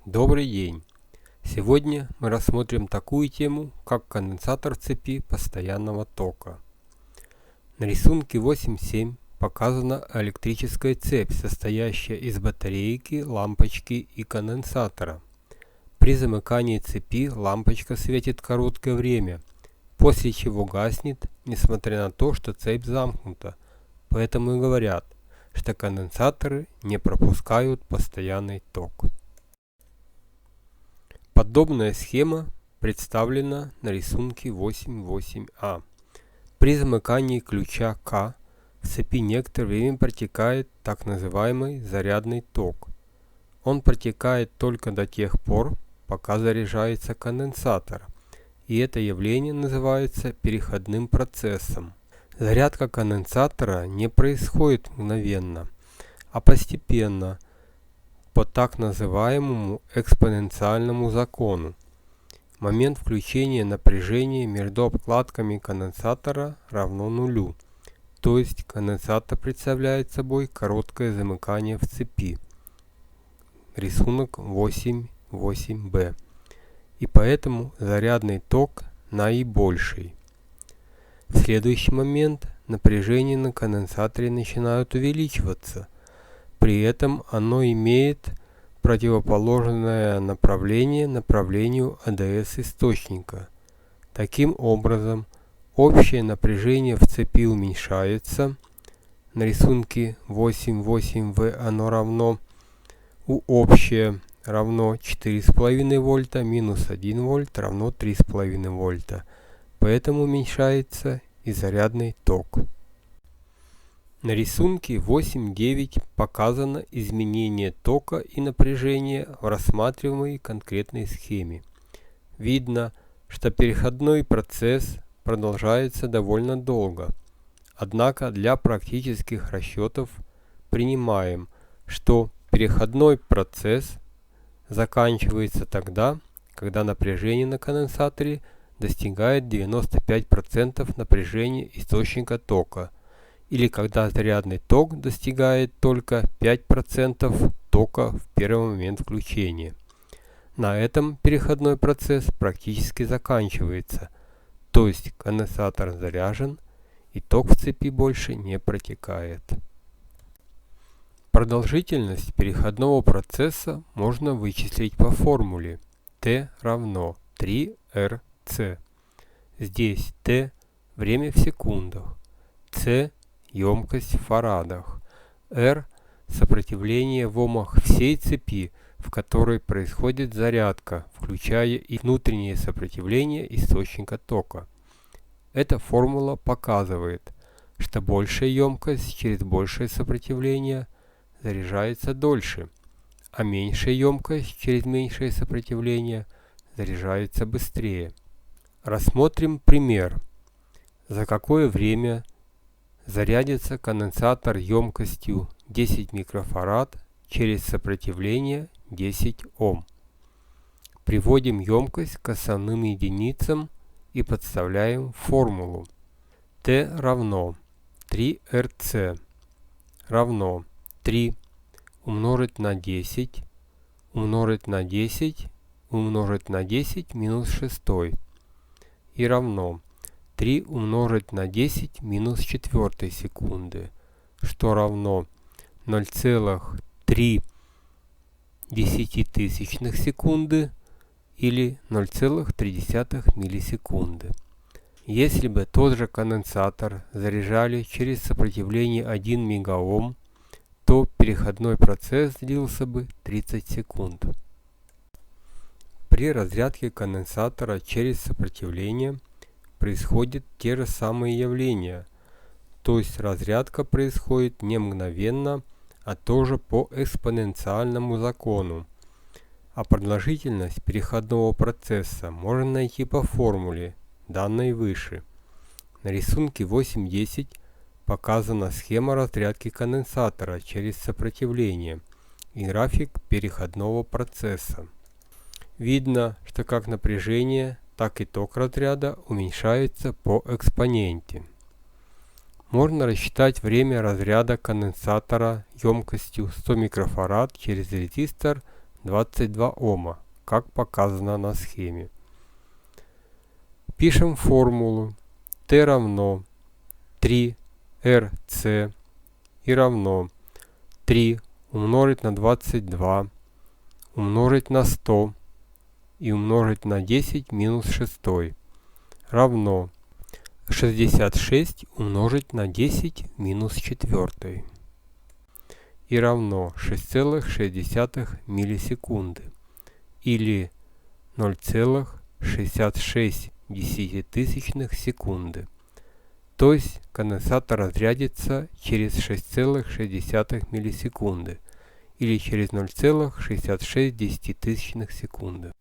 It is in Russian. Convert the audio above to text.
Добрый день! Сегодня мы рассмотрим такую тему, как конденсатор цепи постоянного тока. На рисунке 8.7 показана электрическая цепь, состоящая из батарейки, лампочки и конденсатора. При замыкании цепи лампочка светит короткое время, после чего гаснет, несмотря на то, что цепь замкнута. Поэтому и говорят, что конденсаторы не пропускают постоянный ток. Подобная схема представлена на рисунке 8.8а. При замыкании ключа К в цепи некоторое время протекает так называемый зарядный ток. Он протекает только до тех пор, пока заряжается конденсатор, и это явление называется переходным процессом. Зарядка конденсатора не происходит мгновенно, а постепенно, по так называемому экспоненциальному закону. Момент включения напряжения между обкладками конденсатора равно нулю, то есть конденсатор представляет собой короткое замыкание в цепи. Рисунок 8.8b. И поэтому зарядный ток наибольший. В следующий момент напряжение на конденсаторе начинает увеличиваться. При этом оно имеет противоположное направление направлению АДС источника. Таким образом, общее напряжение в цепи уменьшается. На рисунке 8.8в оно равно общее равно 4,5 вольта минус 1 вольт равно 3,5 вольта. Поэтому уменьшается и зарядный ток. На рисунке 8.9 показано изменение тока и напряжения в рассматриваемой конкретной схеме. Видно, что переходной процесс продолжается довольно долго. Однако для практических расчетов принимаем, что переходной процесс заканчивается тогда, когда напряжение на конденсаторе достигает 95% напряжения источника тока, или когда зарядный ток достигает только 5% тока в первый момент включения. На этом переходной процесс практически заканчивается, то есть конденсатор заряжен и ток в цепи больше не протекает. Продолжительность переходного процесса можно вычислить по формуле T равно 3RC. Здесь T – время в секундах, C – емкость в фарадах, R – сопротивление в омах всей цепи, в которой происходит зарядка, включая и внутреннее сопротивление источника тока. Эта формула показывает, что большая емкость через большее сопротивление заряжается дольше, а меньшая емкость через меньшее сопротивление заряжается быстрее. Рассмотрим пример. За какое время зарядится конденсатор емкостью 10 микрофарад через сопротивление 10 Ом. Приводим емкость к основным единицам и подставляем формулу. T равно 3RC равно 3 умножить на 10 умножить на 10 умножить на 10 минус 6 и равно 3 умножить на 10 минус 4 секунды, что равно 0,3 десятитысячных секунды или 0,3 миллисекунды. Если бы тот же конденсатор заряжали через сопротивление 1 мегаом, то переходной процесс длился бы 30 секунд. При разрядке конденсатора через сопротивление происходят те же самые явления, то есть разрядка происходит не мгновенно, а тоже по экспоненциальному закону. А продолжительность переходного процесса можно найти по формуле, данной выше. На рисунке 8.10 показана схема разрядки конденсатора через сопротивление и график переходного процесса. Видно, что как напряжение, так и ток разряда уменьшается по экспоненте. Можно рассчитать время разряда конденсатора емкостью 100 микрофарад через резистор 22 Ома, как показано на схеме. Пишем формулу. T равно 3 RC и равно 3 умножить на 22 умножить на 100 и умножить на 10 минус 6 равно 66 умножить на 10 минус 4 и равно 6,6 миллисекунды или 0,66 секунды. То есть конденсатор разрядится через 6,6 миллисекунды или через 0,66 секунды.